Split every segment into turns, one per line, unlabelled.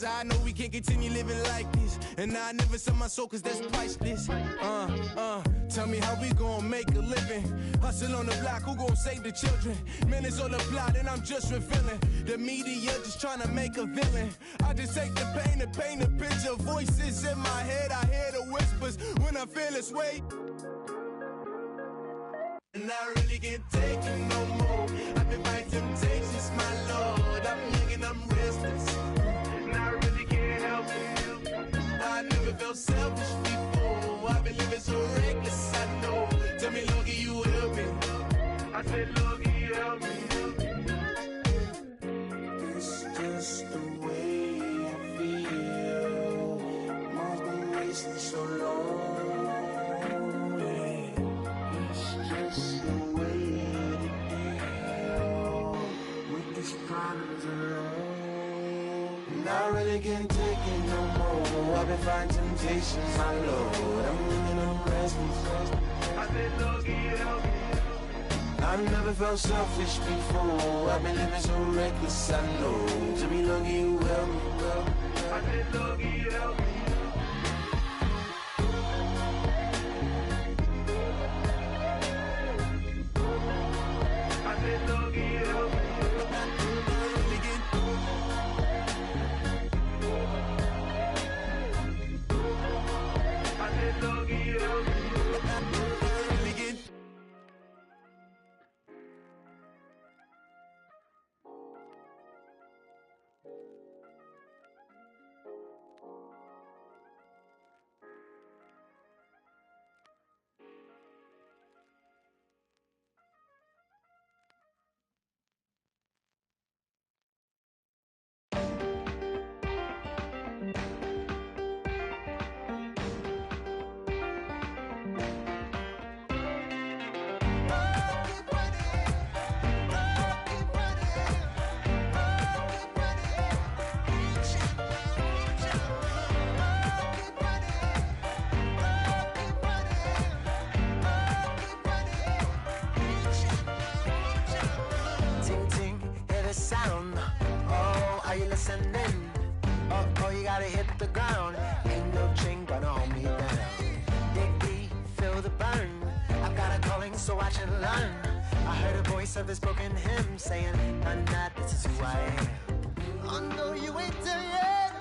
this. I know we can't continue living like this. And I never sell my soul cause that's priceless. Tell me how we gon' make a living. Hustle on the block, who gon' save the children? Man, it's all a plot and I'm just revealing. The media just trying to make a villain. I just take the pain and paint a picture. Voices in my head, I hear the whispers when I feel this way. And I really can't take it no more. I've been fighting temptations, my lord. I'm young and I'm restless, and I really can't help it. I never felt selfish before. I've been living so reckless, I know. Tell me, Lord, can you help me? I said, Lord, can you help me? It's just the way I feel. Mom's been wasting so long. And I really can't take it no more. I've been fighting temptations, my Lord. I'm living on restless. I said, Lord, can you help me? I've never felt selfish before. I've been living so reckless, I know. Tell me, Lord, can you help me? I said, Lord, can you help me? I said, Lord, can you help me? Sound. Oh, are you listening? Oh, you gotta hit the ground. Ain't no chain gonna hold me down. Dig deep, feel the burn. I've got a calling, so I should learn. I heard a voice of this broken hymn saying, none that this is who I am. I know you ain't there yet.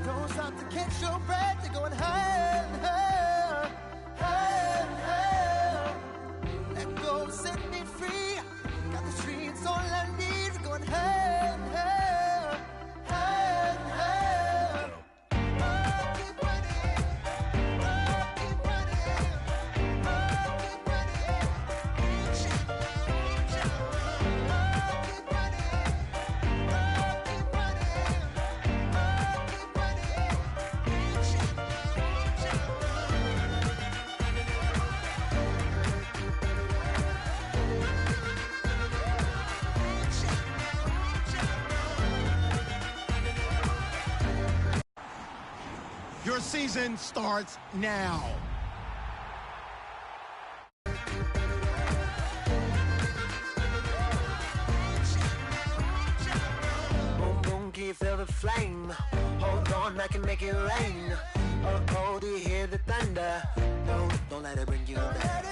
Don't stop to catch your breath. You're going higher, higher, higher, higher. Let go, set me free. Got the streets all I need. Going higher, higher, higher, higher. Keep running, keep running, keep running. Keep running, keep
Your season starts now.
Boom, boom, can you feel the flame? Hold on, I can make it rain. Oh, do you hear the thunder? No, don't let it bring you down.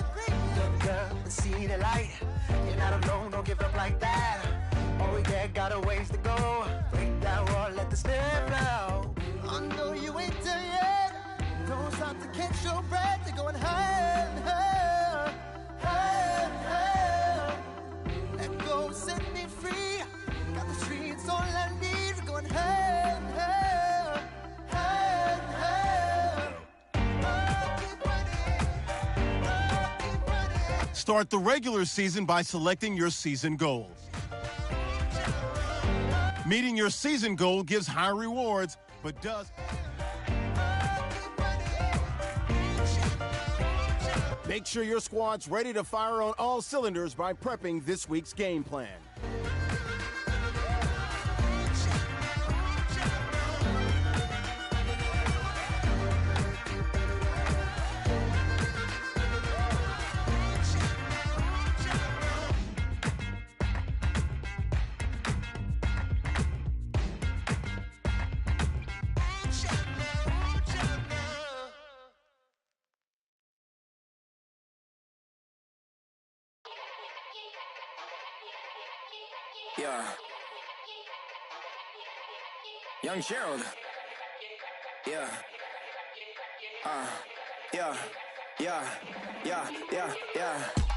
Look up and see the light. You're not alone, don't give up like that. Oh, yeah, got a ways to go. Break that wall, let the spirit flow. I know you ain't there yet. Don't stop to catch your breath. You're going higher, higher, higher, higher. Let go, set me free. Got the streets all I need. We're going higher, higher, higher, higher. Keep running, keep running.
Start the regular season by selecting your season goals. Meeting your season goal gives high rewards, but does... Make sure your squad's ready to fire on all cylinders by prepping this week's game plan.
Yeah. Young Gerald. Yeah. Yeah.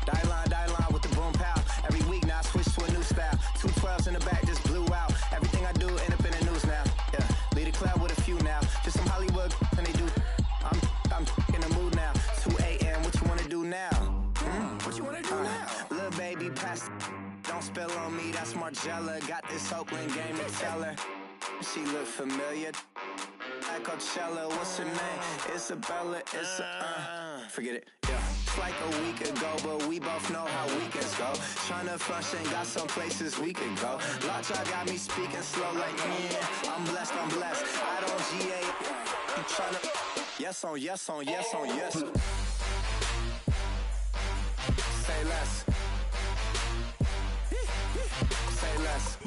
Die line with the boom pow. Every week now I switch to a new style. 212s in the back just blew out. Everything I do end up in the news now. Yeah. Lead a club with a few now. Just some Hollywood and they do. I'm in the mood now. 2 a.m. What you wanna do now? What you wanna do now? Little baby pass. Don't spill on me. That's Margella. Got this Oakland game to tell her. She look familiar. Like Coachella, what's her name? Isabella, forget it, yeah. It's like a week ago, but we both know how weekends go. Tryna function, got some places we could go. Lockjaw got me speaking slow like, I'm blessed. I don't GA, you tryna, yes on yes. Say less. Say less.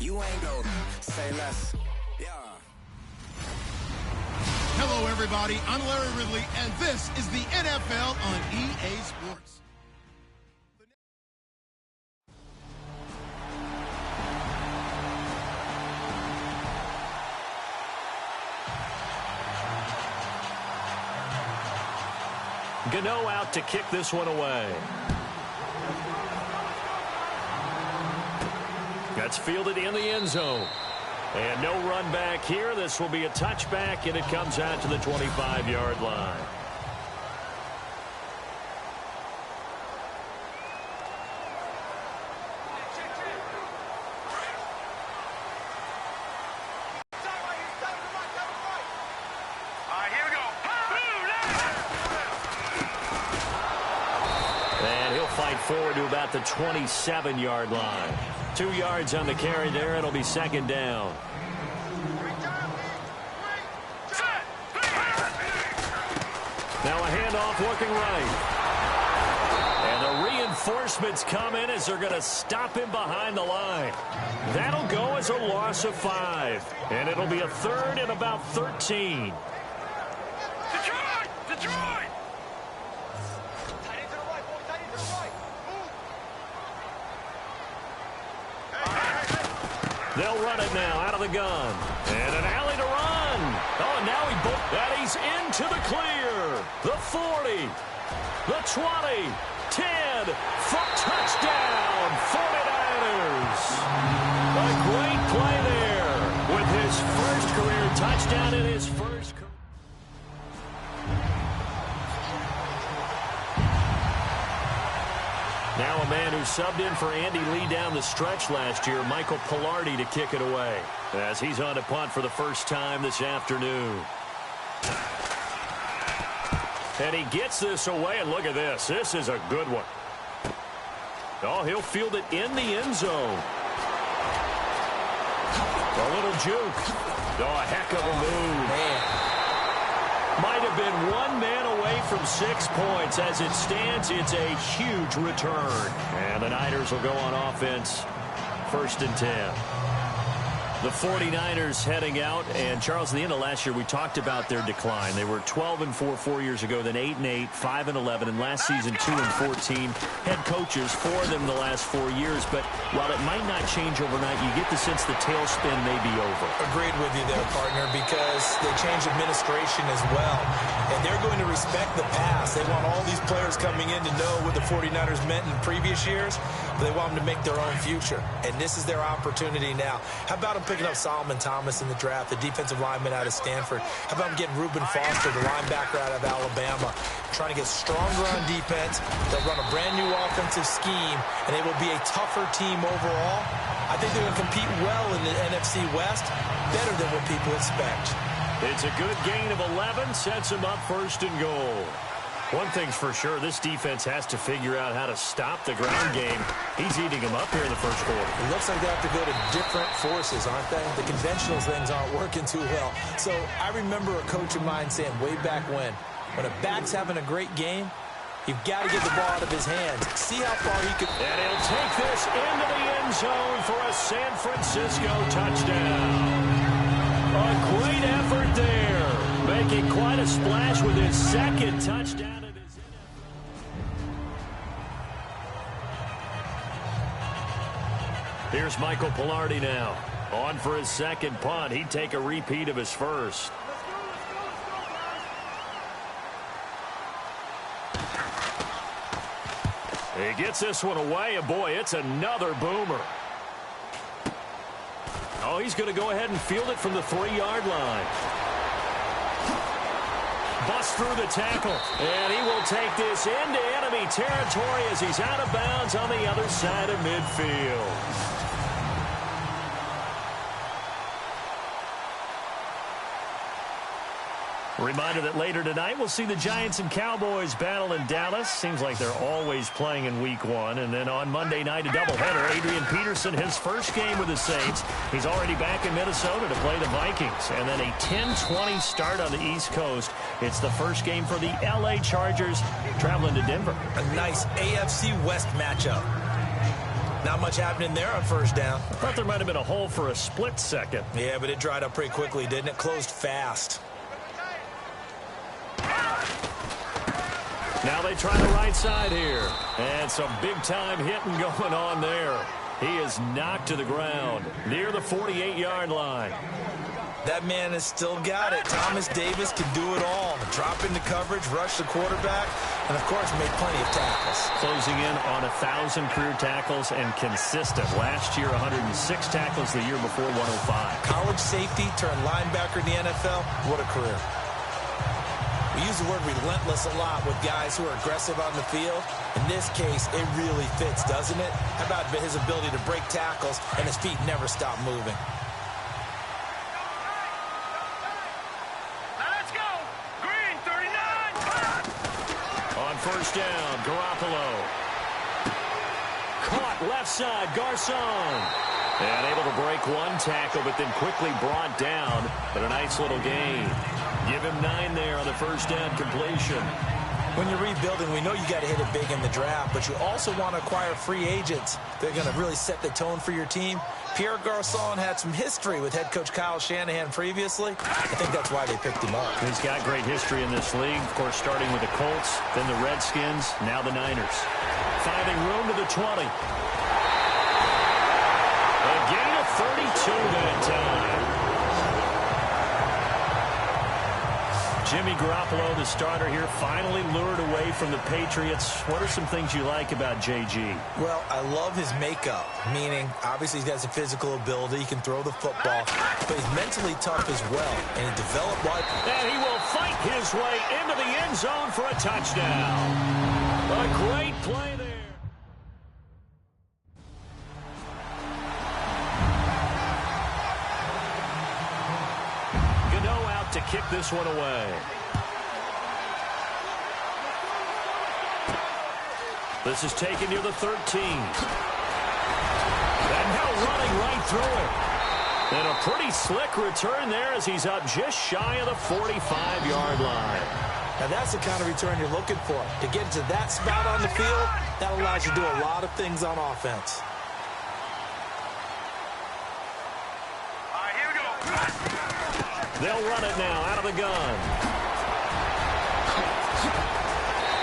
You ain't go. Say less. Yeah.
Hello, everybody. I'm Larry Ridley, and this is the NFL on EA Sports.
Gano out to kick this one away. That's fielded in the end zone. And no run back here. This will be a touchback, and it comes out to the 25-yard line. And he'll fight forward to about the 27-yard line. 2 yards on the carry there. It'll be second down. Now a handoff looking right. And the reinforcements come in as they're going to stop him behind the line. That'll go as a loss of 5. And it'll be a third and about 13. Detroit! They'll run it now out of the gun. And an alley to run. Oh, now that he's into the clear. The 40. The 20. 10. For touchdown. 49ers. A great play there with his first career touchdown in his first career. Now a man who subbed in for Andy Lee down the stretch last year, Michael Pilardi, to kick it away as he's on to punt for the first time this afternoon. And he gets this away, and look at this. This is a good one. Oh, he'll field it in the end zone. A little juke. Oh, a heck of a move. Man. Might have been one man away from 6 points. As it stands, it's a huge return. And the Niners will go on offense. 1st and 10. The 49ers heading out. And, Charles, at the end of last year, we talked about their decline. They were 12-4 4 years ago, then 8-8, 5-11, and last season 2-14. Head coaches, 4 of them the last 4 years. But while it might not change overnight, you get the sense the tailspin may be over.
Agreed with you there, partner, because they changed administration as well. And they're going to respect the past. They want all these players coming in to know what the 49ers meant in previous years, but they want them to make their own future. And this is their opportunity now. How about them picking up Solomon Thomas in the draft, the defensive lineman out of Stanford? How about them getting Reuben Foster, the linebacker out of Alabama, trying to get stronger on defense? They'll run a brand-new offensive scheme, and they will be a tougher team overall. I think they're going to compete well in the NFC West, better than what people expect.
It's a good gain of 11, sets them up 1st and goal. One thing's for sure, this defense has to figure out how to stop the ground game. He's eating them up here in the first quarter.
It looks like they have to go to different forces, aren't they? The conventional things aren't working too well. So I remember a coach of mine saying way back when a back's having a great game, you've got to get the ball out of his hands. See how far he can.
And he'll take this into the end zone for a San Francisco touchdown. A great effort there, making quite a splash with his 2nd touchdown. Here's Michael Pilardi now. On for his second punt. He'd take a repeat of his first. He gets this one away, and boy, it's another boomer. Oh, he's going to go ahead and field it from the 3-yard line. Bust through the tackle, and he will take this into enemy territory as he's out of bounds on the other side of midfield. Reminder that later tonight we'll see the Giants and Cowboys battle in Dallas. Seems like they're always playing in week 1. And then on Monday night, a doubleheader. Adrian Peterson, his first game with the Saints. He's already back in Minnesota to play the Vikings. And then a 10-20 start on the East Coast. It's the first game for the L.A. Chargers traveling to Denver.
A nice AFC West matchup. Not much happening there on first down.
I thought there might have been a hole for a split second.
Yeah, but it dried up pretty quickly, didn't it? Closed fast.
Now they try the right side here. And some big-time hitting going on there. He is knocked to the ground near the 48-yard line.
That man has still got it. Thomas Davis can do it all. Drop into coverage, rush the quarterback, and, of course, make plenty of tackles.
Closing in on 1,000 career tackles and consistent. Last year, 106 tackles. The year before, 105.
College safety turned linebacker in the NFL. What a career. We use the word relentless a lot with guys who are aggressive on the field. In this case, it really fits, doesn't it? How about his ability to break tackles and his feet never stop moving?
Let's go! Green, 39!
On first down, Garoppolo. Caught left side, Garcon. And able to break one tackle, but then quickly brought down. But a nice little gain. Give him 9 there on the first down completion.
When you're rebuilding, we know you got to hit it big in the draft, but you also want to acquire free agents. They're going to really set the tone for your team. Pierre Garcon had some history with head coach Kyle Shanahan previously. I think that's why they picked him up.
He's got great history in this league, of course, starting with the Colts, then the Redskins, now the Niners. Finding room to the 20. A gain of 32 that time. Jimmy Garoppolo, the starter here, finally lured away from the Patriots. What are some things you like about JG?
Well, I love his makeup, meaning obviously he's got some physical ability. He can throw the football, but he's mentally tough as well. And he developed like...
And he will fight his way into the end zone for a touchdown. A great play there. To kick this one away. This is taken near the 13. And now running right through it. And a pretty slick return there as he's up just shy of the 45-yard line.
Now that's the kind of return you're looking for. To get to that spot on the field, that allows you to do a lot of things on offense.
They'll run it now out of the gun.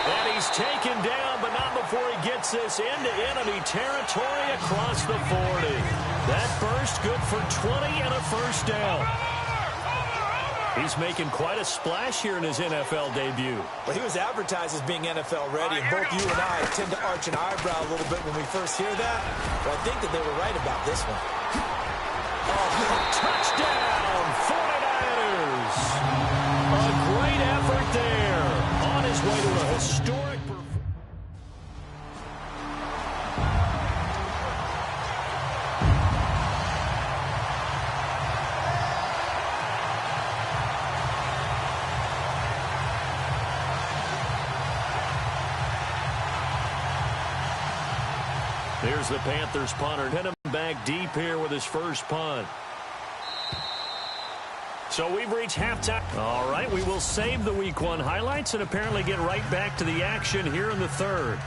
And he's taken down, but not before he gets this into enemy territory across the 40. That burst good for 20 and a first down. He's making quite a splash here in his NFL debut.
Well, he was advertised as being NFL ready, and both you and I tend to arch an eyebrow a little bit when we first hear that. But I think that they were right about this one.
Oh, touchdown! 49ers! A great effort there. On his way to a historic performance. There's the Panthers punter. Hit him back deep here with his first punt. So we've reached halftime. All right, we will save the Week 1 highlights and apparently get right back to the action here in the third.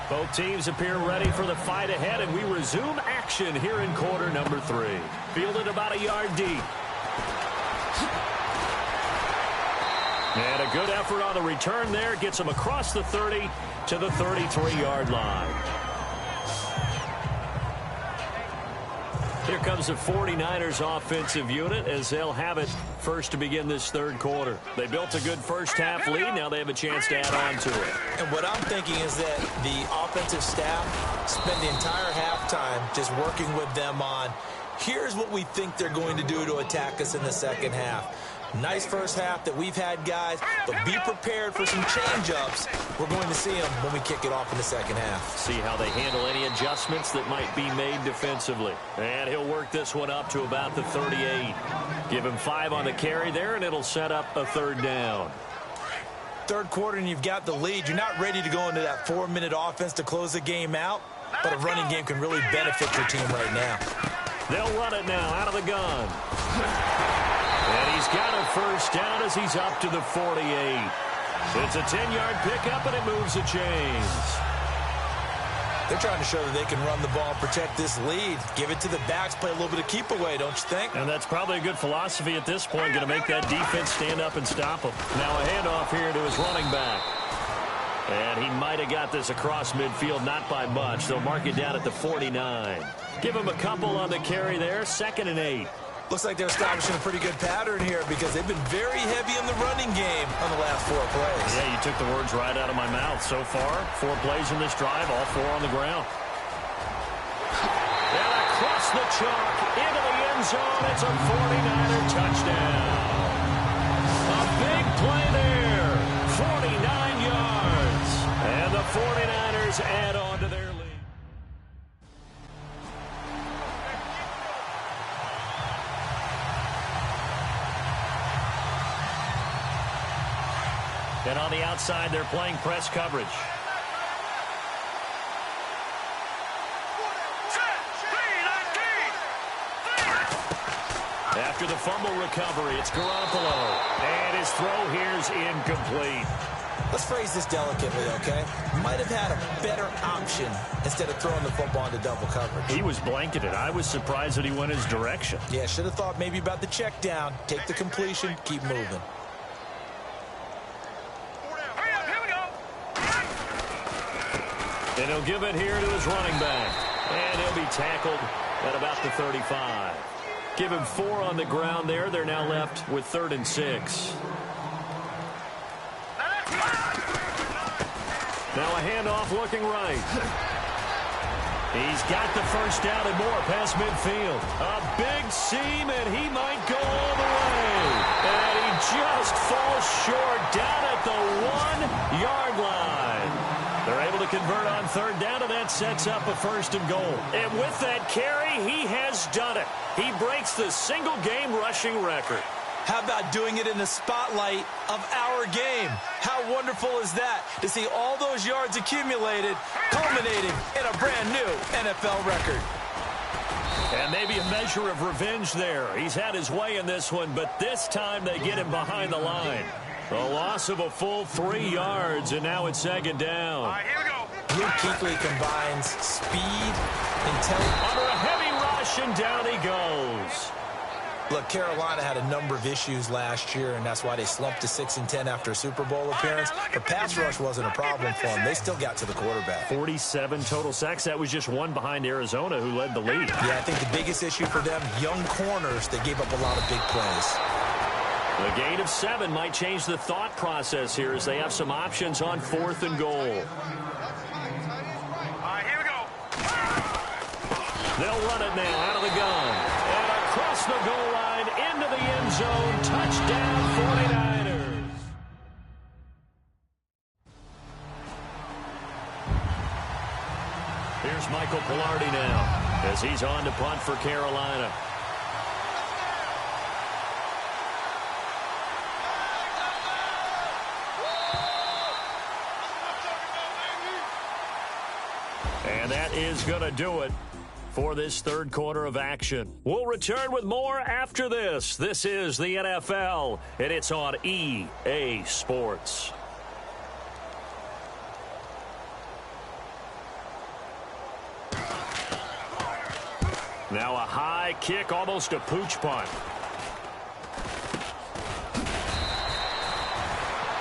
Both teams appear ready for the fight ahead, and we resume action here in quarter number 3. Fielded about a yard deep. And a good effort on the return there. Gets him across the 30 to the 33-yard line. Here comes the 49ers offensive unit as they'll have it first to begin this third quarter. They built a good first-half lead. Now they have a chance to add on to it.
And what I'm thinking is that the offensive staff spend the entire halftime just working with them on, here's what we think they're going to do to attack us in the second half. Nice first half that we've had, guys, but be prepared for some change-ups. We're going to see them when we kick it off in the second half.
See how they handle any adjustments that might be made defensively. And he'll work this one up to about the 38. Give him 5 on the carry there, and it'll set up a third down.
Third quarter, and you've got the lead. You're not ready to go into that 4-minute offense to close the game out, but a running game can really benefit your team right now.
They'll run it now out of the gun. And he's got a first down as he's up to the 48. It's a 10-yard pickup, and it moves the chains.
They're trying to show that they can run the ball, protect this lead, give it to the backs, play a little bit of keep away, don't you think?
And that's probably a good philosophy at this point, going to make that defense stand up and stop him. Now a handoff here to his running back. And he might have got this across midfield, not by much. They'll mark it down at the 49. Give him a couple on the carry there, 2nd and 8.
Looks like they're establishing a pretty good pattern here because they've been very heavy in the running game on the last 4 plays.
Yeah, you took the words right out of my mouth. So far, 4 plays in this drive, all 4 on the ground. And across the chalk, into the end zone, it's a 49er touchdown. A big play there, 49 yards. And the 49ers add on to their lead. And on the outside, they're playing press coverage. After the fumble recovery, it's Garoppolo. And his throw here's incomplete.
Let's phrase this delicately, okay? Might have had a better option instead of throwing the football into double coverage.
He was blanketed. I was surprised that he went his direction.
Yeah, should have thought maybe about the check down, take the completion, keep moving.
And he'll give it here to his running back. And he'll be tackled at about the 35. Give him 4 on the ground there. They're now left with 3rd and 6. Now a handoff looking right. He's got the first down and more past midfield. A big seam, and he might go all the way. And he just falls short down at the 1-yard line. They're able to convert on 3rd down, and that sets up a 1st and goal. And with that carry, he has done it. He breaks the single-game rushing record.
How about doing it in the spotlight of our game? How wonderful is that to see all those yards accumulated, culminating in a brand-new NFL record.
And maybe a measure of revenge there. He's had his way in this one, but this time they get him behind the line. A loss of a full 3 yards, and now it's 2nd down.
All right, here we go.
Luke Kuechly combines speed, intelligence.
Under a heavy rush, and down he goes.
Look, Carolina had a number of issues last year, and that's why they slumped to 6-10 after a Super Bowl appearance. But pass rush wasn't a problem for them. They still got to the quarterback.
47 total sacks. That was just 1 behind Arizona, who led the lead.
Yeah, I think the biggest issue for them, young corners, they gave up a lot of big plays.
The gain of 7 might change the thought process here as they have some options on 4th and goal.
All right, here we go.
They'll run it now out of the gun. And across the goal line into the end zone. Touchdown 49ers. Here's Michael Pilardi now as he's on to punt for Carolina. And that is going to do it for this third quarter of action. We'll return with more after this. This is the NFL, and it's on EA Sports. Now a high kick, almost a pooch punt.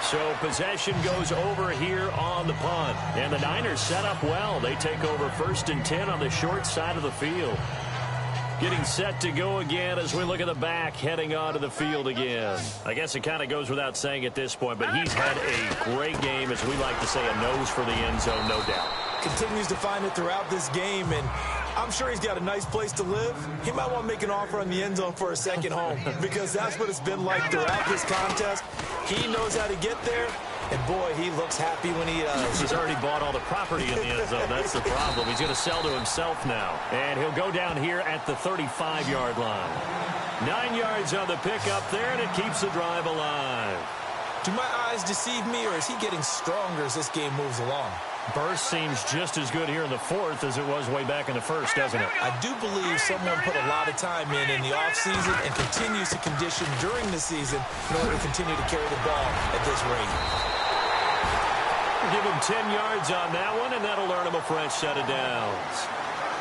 So possession goes over here on the punt. And the Niners set up well. They take over 1st and 10 on the short side of the field. Getting set to go again as we look at the back heading onto the field again. I guess it kind of goes without saying at this point, but he's had a great game, as we like to say, a nose for the end zone, no doubt.
Continues to find it throughout this game, and I'm sure he's got a nice place to live. He might want to make an offer on the end zone for a second home, because that's what it's been like throughout this contest. He knows how to get there, and boy, he looks happy when he does.
He's already bought all the property in the end zone. That's the problem. He's going to sell to himself now. And he'll go down here at the 35-yard line. 9 yards on the pickup there, and it keeps the drive alive.
Do my eyes deceive me, or is he getting stronger as this game moves along?
Burst seems just as good here in the fourth as it was way back in the first, doesn't it?
I do believe someone put a lot of time in the offseason and continues to condition during the season in order to continue to carry the ball at this rate.
Give him 10 yards on that one, and that'll earn him a fresh set of downs.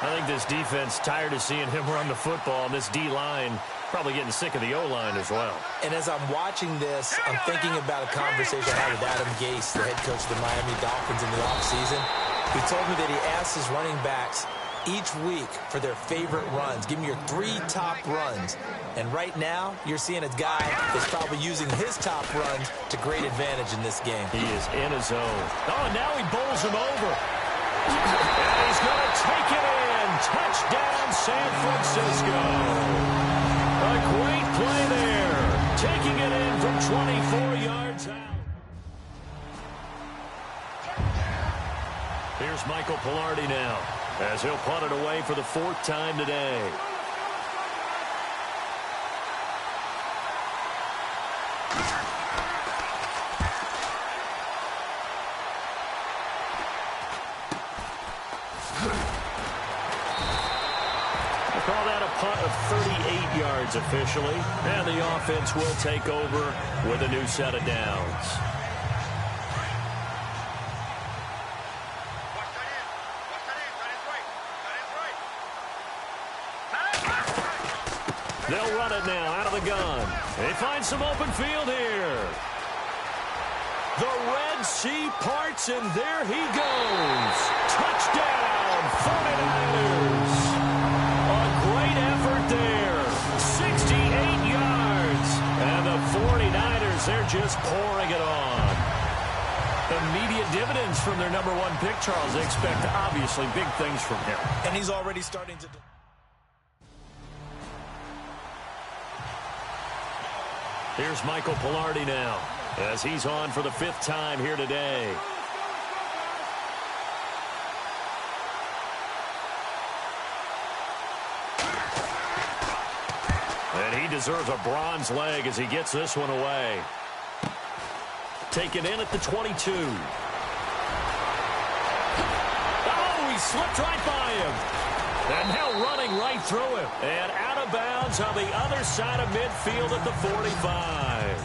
I think this defense tired of seeing him run the football, and this D-line probably getting sick of the O-line as well.
And as I'm watching this, I'm thinking about a conversation I had with Adam Gase, the head coach of the Miami Dolphins in the offseason. He told me that he asked his running backs each week for their favorite runs. Give me your 3 top runs. And right now, you're seeing a guy that's probably using his top runs to great advantage in this game.
He is in his zone. Oh, and now he bowls him over. And he's going to take it in. Touchdown, San Francisco. A great play there. Taking it in from 24 yards out. Here's Michael Pilardi now, as he'll punt it away for the 4th time today. Call that a punt of 38 yards officially, and the offense will take over with a new set of downs. They'll run it now out of the gun. They find some open field here. The Red Sea parts, and there he goes. Touchdown, 49ers. A great effort there. 68 yards. And the 49ers, they're just pouring it on. Immediate dividends from their number 1 pick, Charles. They expect, obviously, big things from him.
And he's already starting to...
Here's Michael Pilardi now, as he's on for the 5th time here today. And he deserves a bronze leg as he gets this one away. Taken in at the 22. Oh, he slipped right by him. And now running right through him. And out of bounds on the other side of midfield at the 45.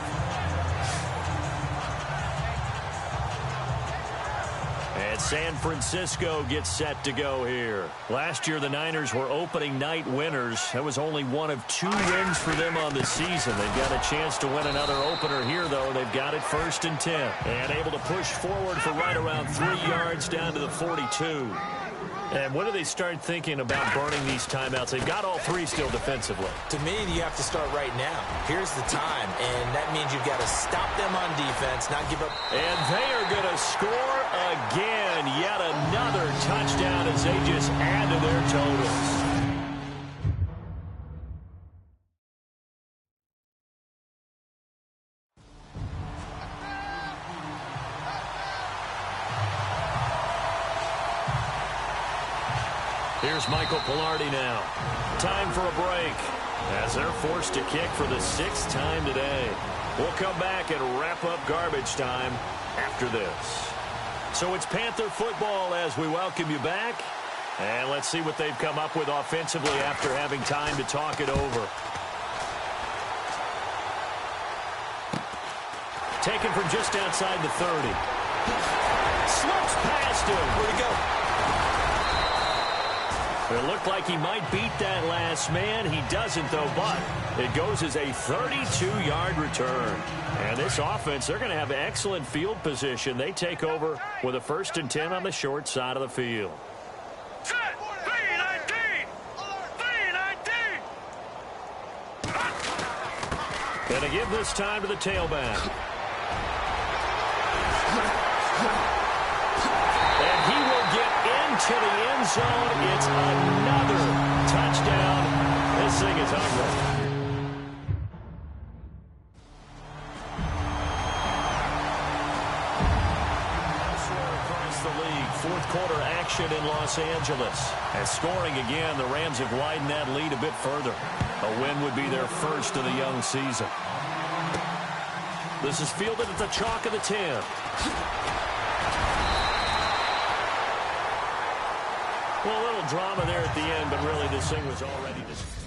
And San Francisco gets set to go here. Last year, the Niners were opening night winners. That was only one of 2 wins for them on the season. They've got a chance to win another opener here, though. They've got it 1st and 10. And able to push forward for right around 3 yards down to the 42. And when do they start thinking about burning these timeouts? They've got all 3 still defensively.
To me, you have to start right now. Here's the time, and that means you've got to stop them on defense, not give up.
And they are going to score again. Yet another touchdown as they just add to their totals. Here's Michael Pilardi now. Time for a break as they're forced to kick for the 6th time today. We'll come back and wrap up garbage time after this. So it's Panther football as we welcome you back. And let's see what they've come up with offensively after having time to talk it over. Taken from just outside the 30. Slips past him.
Where'd he go?
It looked like he might beat that last man. He doesn't, though, but it goes as a 32-yard return. And this offense, they're going to have excellent field position. They take over with a 1st and 10 on the short side of the field.
Set! 3-19! 3-19!
And to give this time to the tailback. And he will get into the end zone. It's another touchdown. This thing is ugly. The league. Fourth quarter action in Los Angeles. And scoring again, the Rams have widened that lead a bit further. A win would be their first of the young season. This is fielded at the chalk of the 10. Well, a little drama there at the end, but really this thing was already decided.